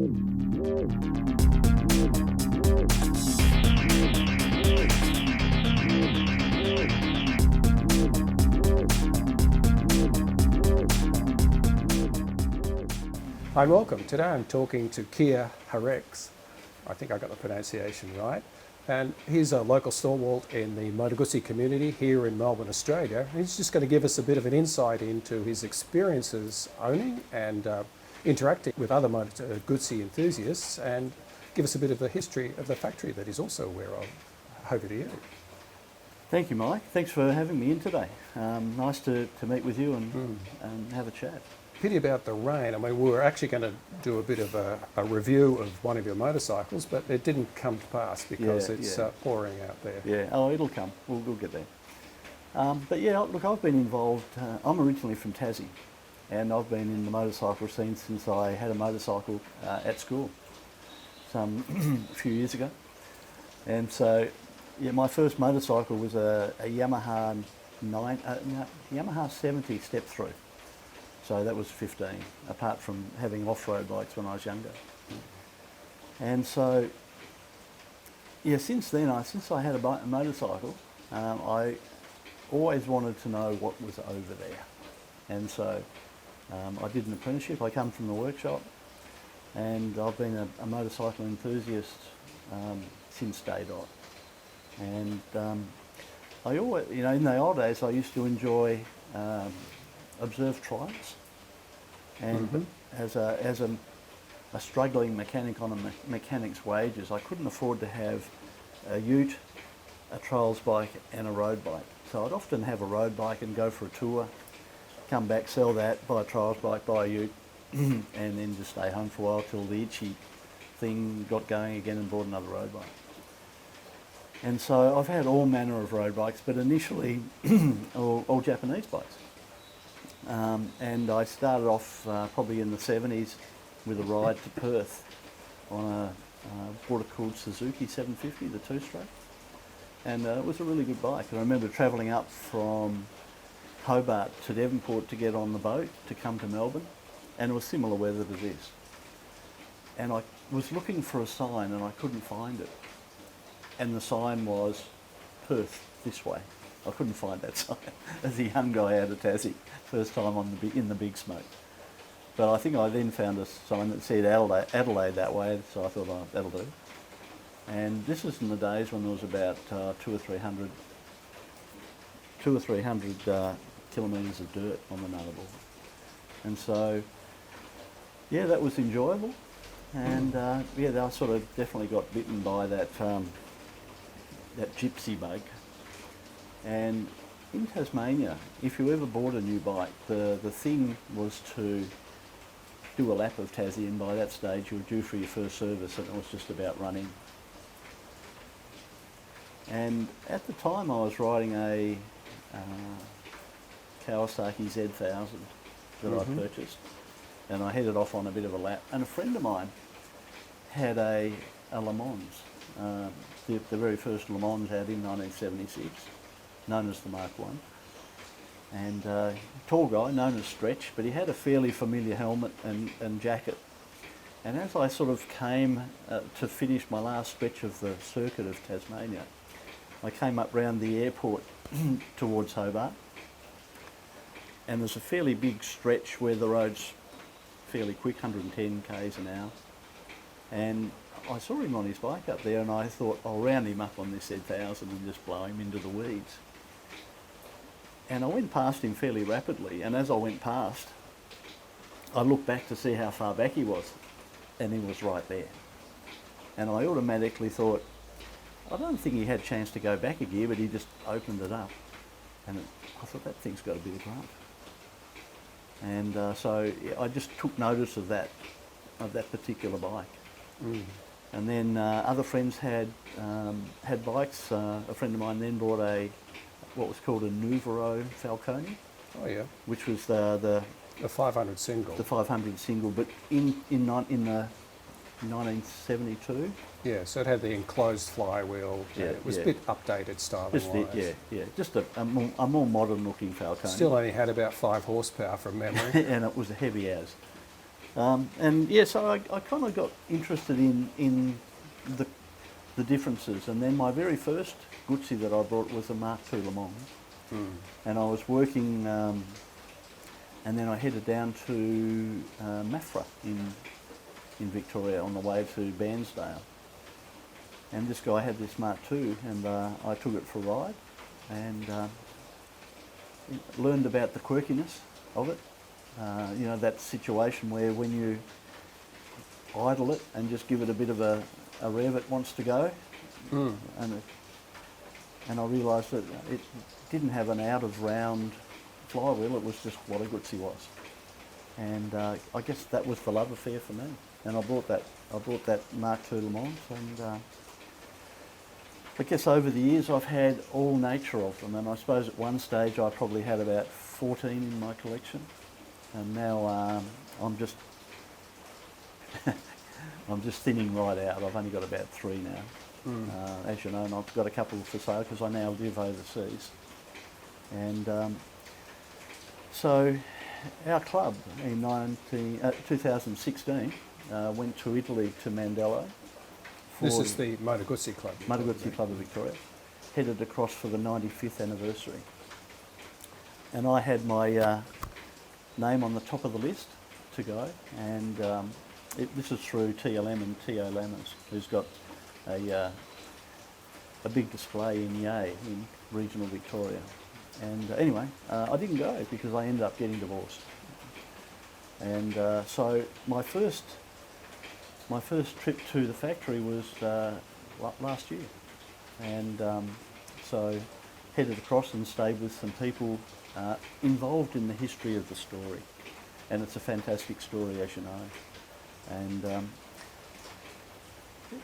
Hi, welcome. Today I'm talking to Keir Harrex. I think I got the pronunciation right. And he's a local stalwart in the Moto Guzzi community here in Melbourne, Australia. He's just going to give us a bit of an insight into his experiences owning and interacting with other Moto Guzzi enthusiasts, and give us a bit of the history of the factory that he's also aware of. Over to you. Thank you, Mike. Thanks for having me in today. Nice to meet with you and have a chat. Pity about the rain. I mean, we were actually going to do a bit of a review of one of your motorcycles, but it didn't come to pass because it's pouring out there. Yeah, oh, it'll come. We'll get there. But yeah, look, I've been involved. I'm originally from Tassie, and I've been in the motorcycle scene since I had a motorcycle at school some a few years ago. And so, yeah, my first motorcycle was a Yamaha 70 step through. So that was 15, apart from having off-road bikes when I was younger. And so, yeah, since then, since I had a motorcycle, I always wanted to know what was over there. And so I did an apprenticeship. I come from the workshop, and I've been a motorcycle enthusiast since day dot. And I always, you know, in the old days, I used to enjoy observe trials, and as a struggling mechanic on a mechanic's wages, I couldn't afford to have a ute, a trials bike and a road bike. So I'd often have a road bike and go for a tour, come back, sell that, buy a trials bike, buy a ute, and then just stay home for a while till the itchy thing got going again and bought another road bike. And so I've had all manner of road bikes, but initially all Japanese bikes. And I started off probably in the 70s with a ride to Perth on a water cooled Suzuki 750, the two-stroke. And it was a really good bike. And I remember travelling up from Hobart to Devonport to get on the boat to come to Melbourne, and it was similar weather to this. And I was looking for a sign and I couldn't find it. And the sign was Perth, this way. I couldn't find that sign as a young guy out of Tassie, first time in the big smoke. But I think I then found a sign that said Adelaide that way, so I thought, oh, that'll do. And this was in the days when there was about 200 or 300 kilometres of dirt on the Nullarbor. And so, yeah, that was enjoyable. And yeah, I sort of definitely got bitten by that gypsy bug. And in Tasmania, if you ever bought a new bike, the thing was to do a lap of Tassie, and by that stage you were due for your first service, and it was just about running. And at the time I was riding a Kawasaki Z1000 that I purchased, and I headed off on a bit of a lap, and a friend of mine had a Le Mans, the very first Le Mans out in 1976. Known as the Mark I. And tall guy, known as Stretch, but he had a fairly familiar helmet and jacket. And as I sort of came to finish my last stretch of the circuit of Tasmania, I came up round the airport towards Hobart, and there's a fairly big stretch where the road's fairly quick, 110 k's an hour. And I saw him on his bike up there, and I thought, I'll round him up on this Z1000 and just blow him into the weeds. And I went past him fairly rapidly, and as I went past, I looked back to see how far back he was, and he was right there. And I automatically thought, I don't think he had a chance to go back a gear, but he just opened it up. And I thought, that thing's got a bit of grunt. And so I just took notice of that particular bike. And then other friends had bikes. A friend of mine then bought what was called a Nuvero Falcone. Oh yeah. Which was the 500 single. The 500 single, but in the 1972. Yeah, so it had the enclosed flywheel. Yeah, it was a bit updated styling-wise. Just a more modern looking Falcone. Still only had about 5 horsepower from memory. And it was a heavy as. And yeah, so I kind of got interested in the differences. And then my very first Guzzi that I brought was a Mark II Le Mans. And I was working, and then I headed down to Maffra in Victoria on the way to Bairnsdale. And this guy had this Mark II, and I took it for a ride and learned about the quirkiness of it. You know, that situation where when you idle it and just give it a bit of a rev, it wants to go. And I realised that it didn't have an out of round flywheel, it was just what a Guzzi was. And I guess that was the love affair for me. And I bought that Mark II Le Mans, and I guess over the years I've had all nature of them, and I suppose at one stage I probably had about 14 in my collection, and now I'm just I'm just thinning right out. I've only got about 3 now. As you know, and I've got a couple for sale because I now live overseas. And so our club in 2016 went to Italy, to Mandello. This is the Moto Guzzi Club. Moto Guzzi Club of Victoria. Headed across for the 95th anniversary. And I had my name on the top of the list to go, and this is through TLM and T.O. Lammers, who's got a big display in Yea in regional Victoria. And anyway, I didn't go because I ended up getting divorced. And so my first trip to the factory was last year. And so headed across and stayed with some people involved in the history of the story. And it's a fantastic story, as you know. And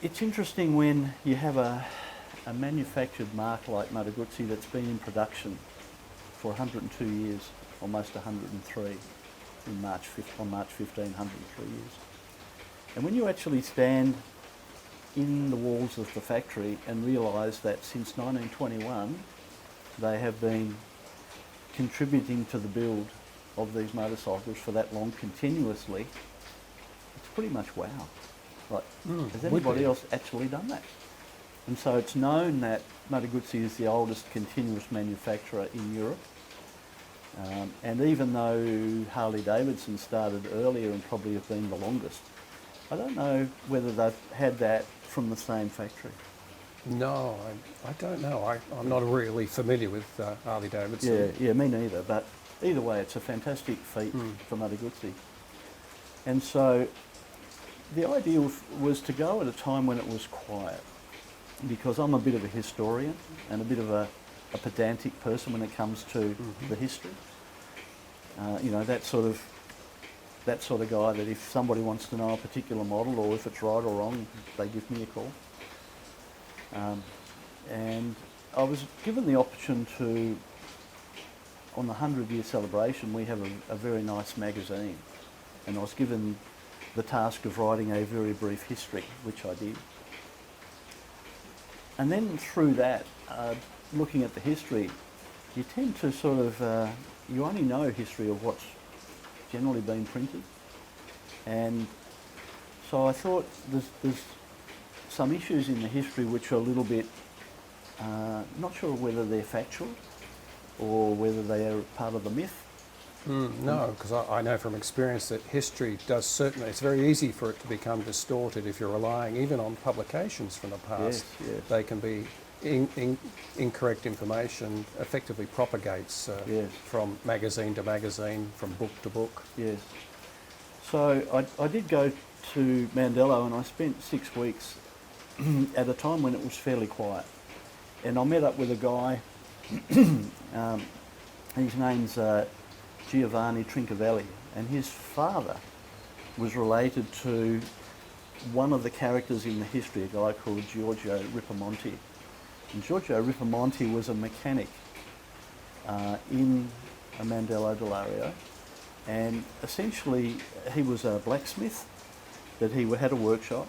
it's interesting when you have a manufactured mark like Moto Guzzi that's been in production for 102 years, almost 103 on March 15, 103 years. And when you actually stand in the walls of the factory and realise that since 1921 they have been contributing to the build of these motorcycles for that long continuously, it's pretty much wow. Like, has anybody else actually done that? And so it's known that Moto Guzzi is the oldest continuous manufacturer in Europe. And even though Harley Davidson started earlier and probably have been the longest, I don't know whether they've had that from the same factory. No, I don't know. I'm not really familiar with Harley Davidson. Yeah, me neither. But either way, it's a fantastic feat for Moto Guzzi. And so the idea was to go at a time when it was quiet, because I'm a bit of a historian and a bit of a pedantic person when it comes to the history. You know, that sort of guy that if somebody wants to know a particular model or if it's right or wrong, they give me a call. And I was given the option to, on the 100-year celebration, we have a very nice magazine, and I was given the task of writing a very brief history, which I did. And then through that, looking at the history, you tend to sort of, you only know history of what's generally been printed. And so I thought there's some issues in the history which are a little bit, not sure whether they're factual or whether they are part of the myth. No, because I know from experience that history does certainly, it's very easy for it to become distorted if you're relying even on publications from the past. Yes. They can be incorrect information, effectively propagates from magazine to magazine, from book to book. Yes. So I did go to Mandello, and I spent 6 weeks at a time when it was fairly quiet. And I met up with a guy, his name's Giovanni Trincavelli, and his father was related to one of the characters in the history, a guy called Giorgio Ripamonti. And Giorgio Ripamonti was a mechanic in Mandello Delario, and essentially he was a blacksmith that he had a workshop,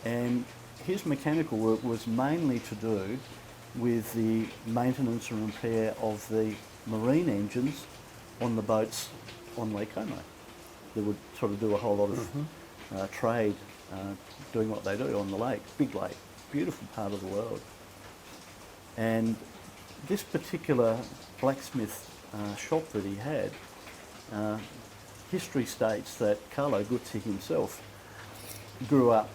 and his mechanical work was mainly to do with the maintenance and repair of the marine engines on the boats on Lake Como. that would sort of do a whole lot of trade, doing what they do on the lake, big lake, beautiful part of the world. And this particular blacksmith shop that he had, history states that Carlo Guzzi himself grew up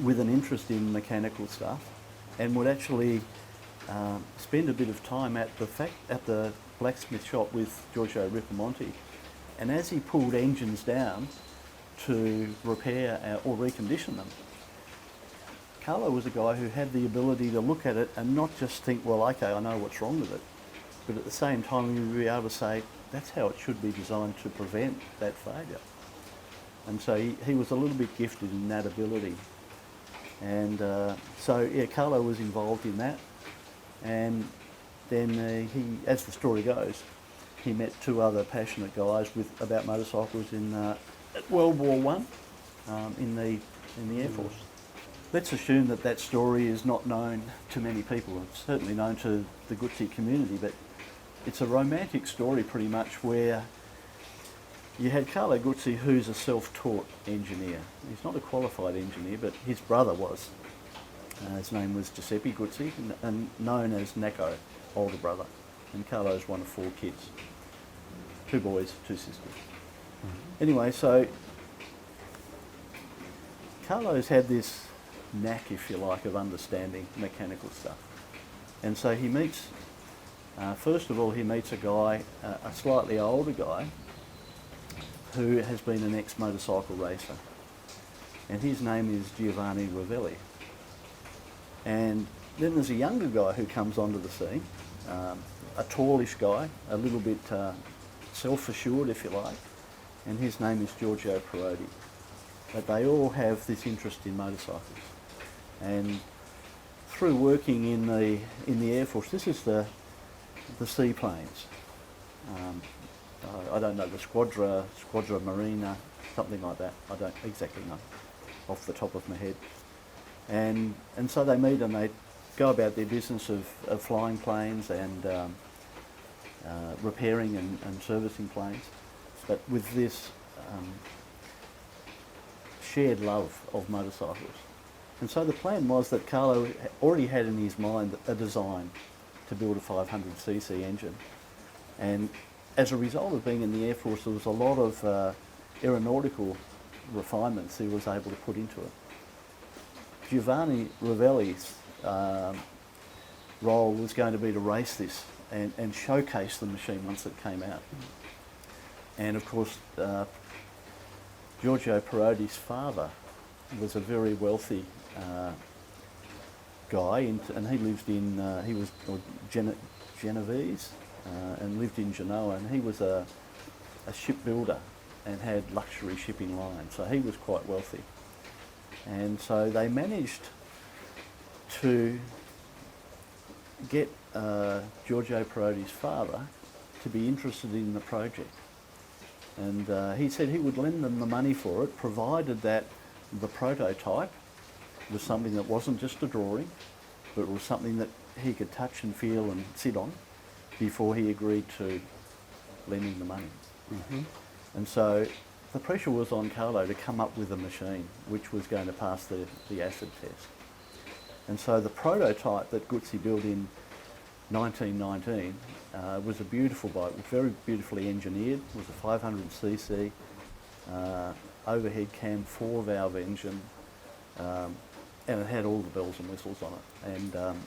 with an interest in mechanical stuff and would actually spend a bit of time at the blacksmith shop with Giorgio Ripamonti. And as he pulled engines down to repair or recondition them, Carlo was a guy who had the ability to look at it and not just think, well, okay, I know what's wrong with it, but at the same time he would be able to say, that's how it should be designed to prevent that failure. And so he was a little bit gifted in that ability. And so, yeah, Carlo was involved in that. And then he, as the story goes, he met two other passionate guys about motorcycles in World War One in the Air Force. Let's assume that story is not known to many people. It's certainly known to the Guzzi community, but it's a romantic story pretty much where you had Carlo Guzzi, who's a self-taught engineer. He's not a qualified engineer, but his brother was. His name was Giuseppe Guzzi, and known as Necco, older brother. And Carlo's one of 4 kids. 2 boys, 2 sisters. Anyway, so Carlo's had this knack, if you like, of understanding mechanical stuff. And so he meets, first of all, he meets a guy, a slightly older guy, who has been an ex-motorcycle racer. And his name is Giovanni Ravelli. And then there's a younger guy who comes onto the scene, a tallish guy, a little bit self-assured, if you like, and his name is Giorgio Parodi. But they all have this interest in motorcycles. And through working in the Air Force, this is the seaplanes. I don't know, the Squadra Marina, something like that. I don't exactly know off the top of my head. And so they meet and they go about their business of flying planes and repairing and servicing planes, but with this shared love of motorcycles. And so the plan was that Carlo already had in his mind a design to build a 500cc engine. And as a result of being in the Air Force, there was a lot of aeronautical refinements he was able to put into it. Giovanni Ravelli's role was going to be to race this and showcase the machine once it came out. And of course, Giorgio Parodi's father was a very wealthy guy, and he lived in, he was Genovese and lived in Genoa, and he was a shipbuilder and had luxury shipping lines, so he was quite wealthy. And so they managed to get Giorgio Parodi's father to be interested in the project. And he said he would lend them the money for it, provided that the prototype was something that wasn't just a drawing, but was something that he could touch and feel and sit on before he agreed to lending the money. Mm-hmm. And so the pressure was on Carlo to come up with a machine which was going to pass the acid test. And so the prototype that Guzzi built in 1919 was a beautiful bike, very beautifully engineered. It was a 500cc overhead cam 4-valve engine, and it had all the bells and whistles on it. And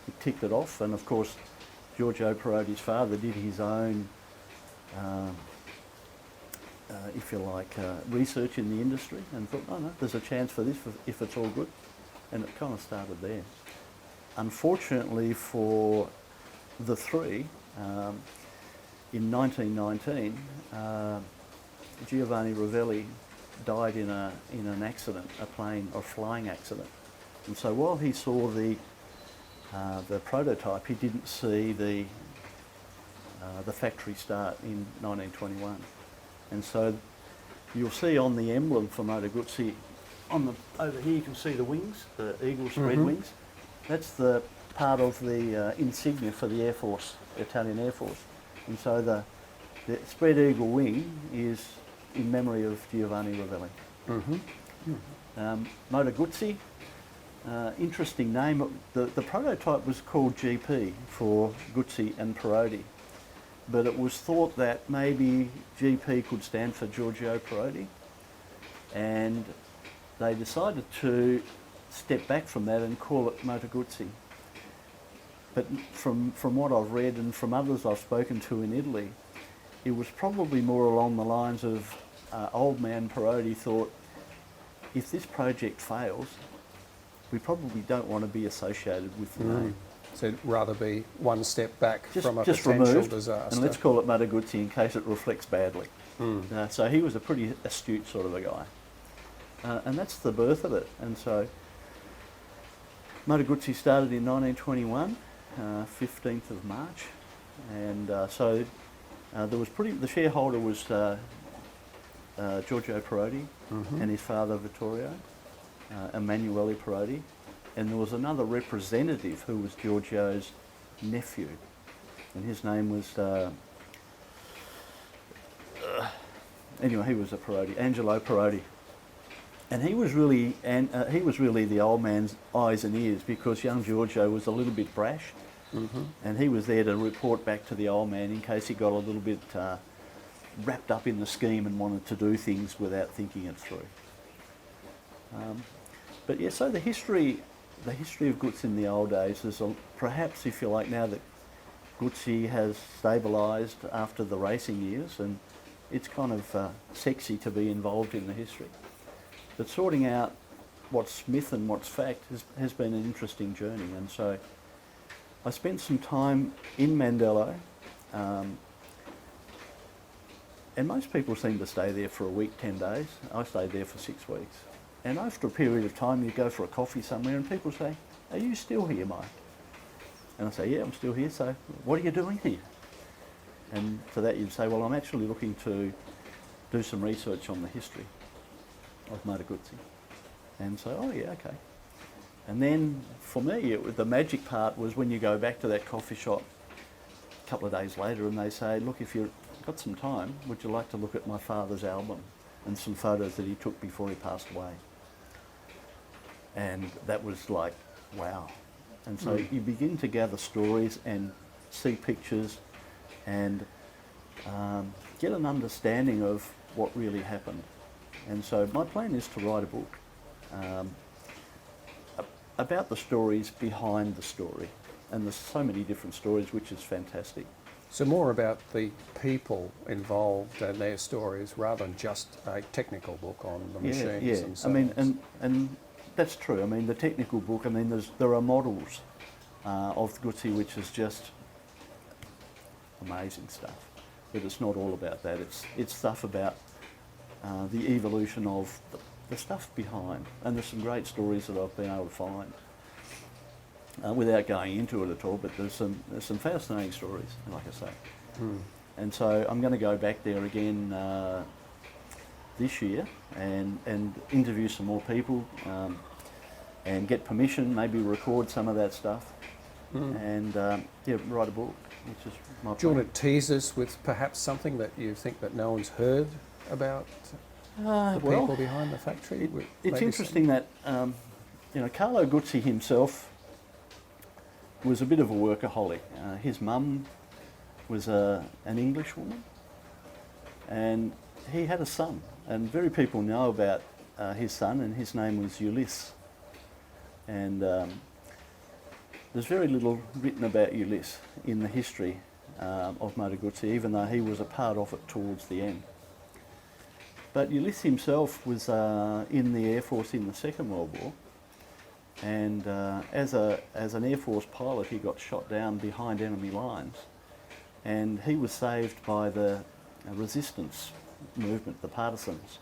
he ticked it off, and of course Giorgio Parodi's father did his own if you like, research in the industry and thought, oh no, there's a chance for this if it's all good. And it kind of started there. Unfortunately for the three, in 1919, Giovanni Ravelli died in an accident, a flying accident. And so while he saw the prototype, he didn't see the factory start in 1921. And so you'll see on the emblem for Moto Guzzi, over here you can see the wings, the eagle spread wings. That's the part of the insignia for the Air Force, Italian Air Force. And so the spread eagle wing is in memory of Giovanni Ravelli. Moto Guzzi, interesting name. The prototype was called GP for Guzzi and Parodi, but it was thought that maybe GP could stand for Giorgio Parodi, and they decided to step back from that and call it Moto Guzzi. But from what I've read and from others I've spoken to in Italy, it was probably more along the lines of old man Parodi thought, if this project fails, we probably don't want to be associated with the name. So it'd rather be one step back from a just potential removed, disaster. and let's call it Moto Guzzi in case it reflects badly. So he was a pretty astute sort of a guy. And that's the birth of it. And so Moto Guzzi started in 1921, 15th of March. And so there was the shareholder was Giorgio Parodi and his father Vittorio, Emanuele Parodi. And there was another representative who was Giorgio's nephew. And his name was, anyway, he was a Parodi, Angelo Parodi. And he was really the old man's eyes and ears, because young Giorgio was a little bit brash, and he was there to report back to the old man in case he got a little bit wrapped up in the scheme and wanted to do things without thinking it through. But yeah, so the history of Guzzi in the old days is perhaps, if you like, now that Guzzi has stabilised after the racing years, and it's kind of sexy to be involved in the history. But sorting out what's myth and what's fact has been an interesting journey. And so I spent some time in Mandello, and most people seem to stay there for a week, 10 days. I stayed there for 6 weeks. And after a period of time, you go for a coffee somewhere and people say, "Are you still here, Mike?" And I say, "Yeah, I'm still here." "So what are you doing here?" And to that you'd say, "Well, I'm actually looking to do some research on the history of Moto Guzzi." And so, "Oh yeah, okay." And then for me, the magic part was when you go back to that coffee shop a couple of days later and they say, "Look, if you've got some time, would you like to look at my father's album and some photos that he took before he passed away?" And that was like, wow. And so you begin to gather stories and see pictures and get an understanding of what really happened. And so my plan is to write a book about the stories behind the story. And there's so many different stories, which is fantastic. So more about the people involved and their stories rather than just a technical book on the machines themselves. I mean, and that's true. I mean, the technical book, I mean, there are models of Guzzi, which is just amazing stuff. But it's not all about that. It's stuff about the evolution of the stuff behind. And there's some great stories that I've been able to find. Without going into it at all, but there's some fascinating stories, like I say. And so I'm going to go back there again this year and interview some more people and get permission, maybe record some of that stuff, and write a book, which is my plan. Do you want to tease us with perhaps something that you think that no one's heard about the people behind the factory? It's interesting that Carlo Guzzi himself was a bit of a workaholic. His mum was an English woman, and he had a son, and very people know about his son, and his name was Ulysses. And there's very little written about Ulysses in the history of Moto Guzzi, even though he was a part of it towards the end. But Ulysses himself was in the Air Force in the Second World War, and as an Air Force pilot he got shot down behind enemy lines, and he was saved by the resistance movement, the partisans.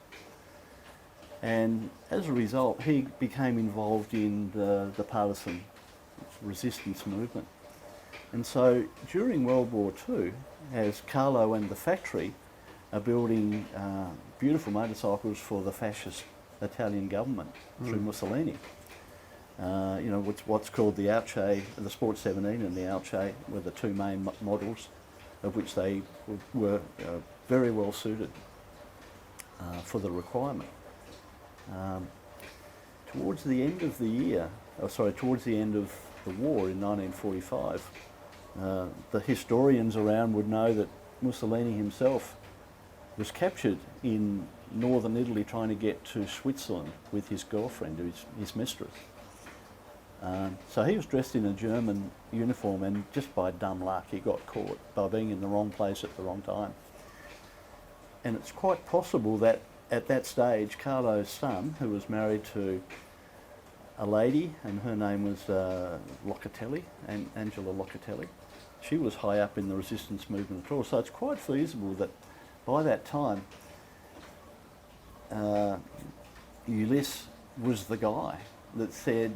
And as a result he became involved in the partisan resistance movement. And so during World War II, as Carlo and the factory are building beautiful motorcycles for the fascist Italian government through Mussolini, what's called the Auce, the Sport 17 and the Auce were the two main models, of which they were very well suited. for the requirement. Towards the end of the year, towards the end of the war in 1945, the historians around would know that Mussolini himself was captured in northern Italy trying to get to Switzerland with his girlfriend, his mistress. So he was dressed in a German uniform, and just by dumb luck he got caught by being in the wrong place at the wrong time. And it's quite possible that at that stage Carlo's son, who was married to a lady, and her name was Locatelli, Angela Locatelli, she was high up in the resistance movement at all. So it's quite feasible that by that time Ulysses was the guy that said,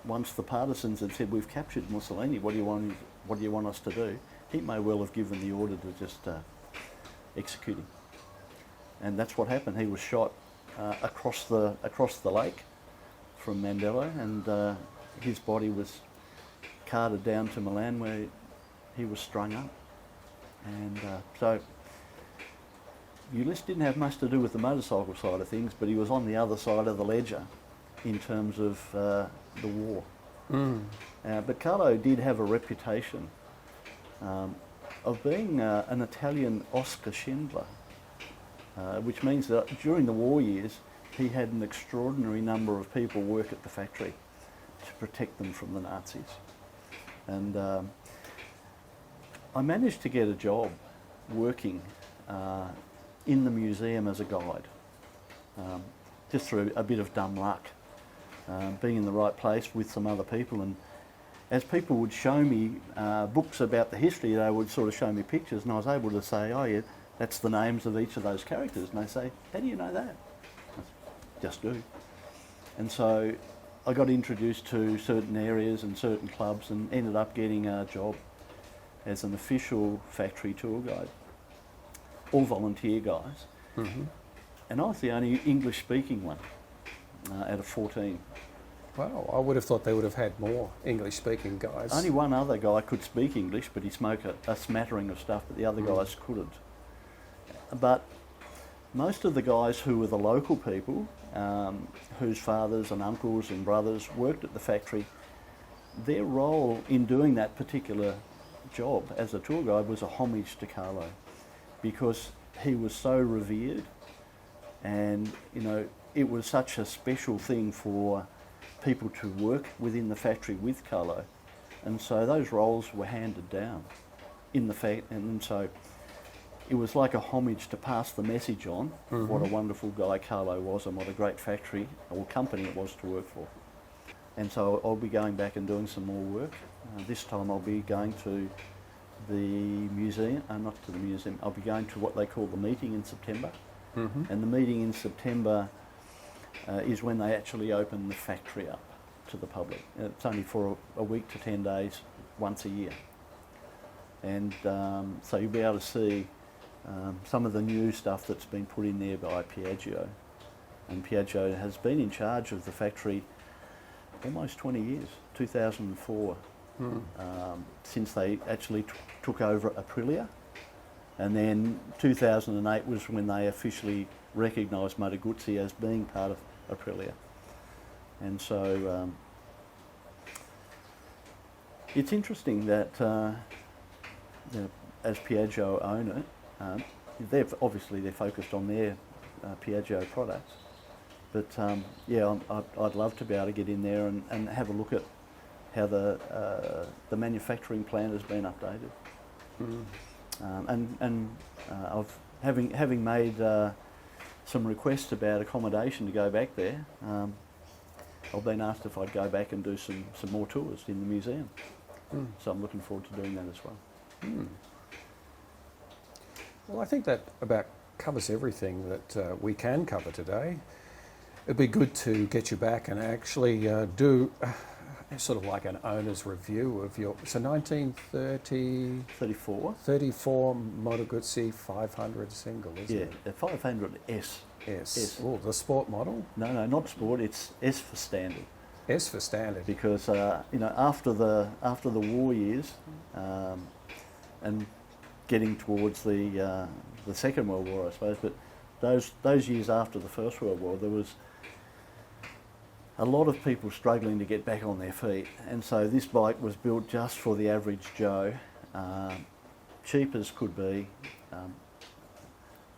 once the partisans had said, we've captured Mussolini, what do you want us to do? He may well have given the order to just execute him. And that's what happened. He was shot across the lake from Mandello, and his body was carted down to Milan, where he was strung up. And so Ulysses didn't have much to do with the motorcycle side of things, but he was on the other side of the ledger in terms of the war. But Carlo did have a reputation of being an Italian Oscar Schindler, which means that during the war years he had an extraordinary number of people work at the factory to protect them from the Nazis. And I managed to get a job working in the museum as a guide, just through a bit of dumb luck, being in the right place with some other people. And as people would show me books about the history, they would sort of show me pictures, and I was able to say, oh yeah, that's the names of each of those characters. And they say, how do you know that? I said, just do. And so I got introduced to certain areas and certain clubs, and ended up getting a job as an official factory tour guide, all volunteer guys. And I was the only English-speaking one out of 14. Wow, I would have thought they would have had more English-speaking guys. Only one other guy could speak English, but he spoke a smattering of stuff, but the other guys couldn't. But most of the guys who were the local people, whose fathers and uncles and brothers worked at the factory, their role in doing that particular job as a tour guide was a homage to Carlo, because he was so revered, and it was such a special thing for people to work within the factory with Carlo, and so those roles were handed down in the and so it was like a homage to pass the message on, what a wonderful guy Carlo was and what a great factory or company it was to work for. And so I'll be going back and doing some more work. This time I'll be going to the museum, not to the museum, I'll be going to what they call the meeting in September. And the meeting in September is when they actually open the factory up to the public. It's only for a week to 10 days, once a year. And so you'll be able to see some of the new stuff that's been put in there by Piaggio. And Piaggio has been in charge of the factory almost 20 years, 2004, since they actually took over Aprilia. And then 2008 was when they officially recognised Moto Guzzi as being part of Aprilia. And so it's interesting that as Piaggio own it, they're focused on their Piaggio products. But I'd love to be able to get in there and have a look at how the manufacturing plant has been updated. I've having made some requests about accommodation to go back there. I've been asked if I'd go back and do some more tours in the museum. So I'm looking forward to doing that as well. Well, I think that about covers everything that we can cover today. It'd be good to get you back and actually do sort of like an owner's review of your... So 1934 Moto Guzzi 500 single, isn't it? Yeah, 500 S. S. Oh, the sport model? No, not sport. It's S for standard. S for standard. Because after the war years, and getting towards the Second World War, I suppose, but those years after the First World War, there was a lot of people struggling to get back on their feet, and so this bike was built just for the average Joe, cheap as could be,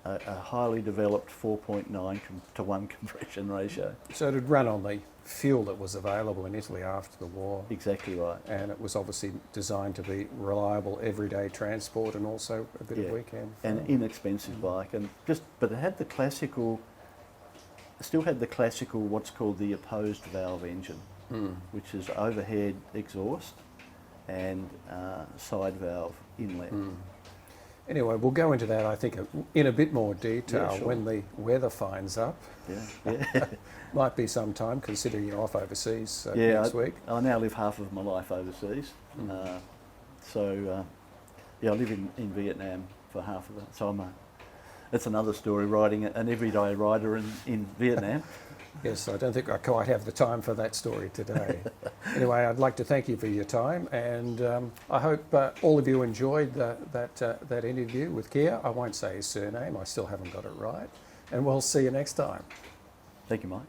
a highly developed 4.9 to 1 compression ratio. So it had run on the fuel that was available in Italy after the war. Exactly right. And it was obviously designed to be reliable everyday transport and also a bit of weekend fun. And inexpensive bike, and but it had the classical, still had the classical what's called the opposed valve engine, which is overhead exhaust and side valve inlet. Anyway, we'll go into that, I think, in a bit more detail Yeah, sure. when the weather finds up. Yeah. Might be some time, considering you're off overseas Yeah, next week. I now live half of my life overseas. I live in Vietnam for half of it. So it's another story, riding an everyday rider in Vietnam. Yes, I don't think I quite have the time for that story today. Anyway, I'd like to thank you for your time, and I hope all of you enjoyed that interview with Keir. I won't say his surname, I still haven't got it right. And we'll see you next time. Thank you, Mike.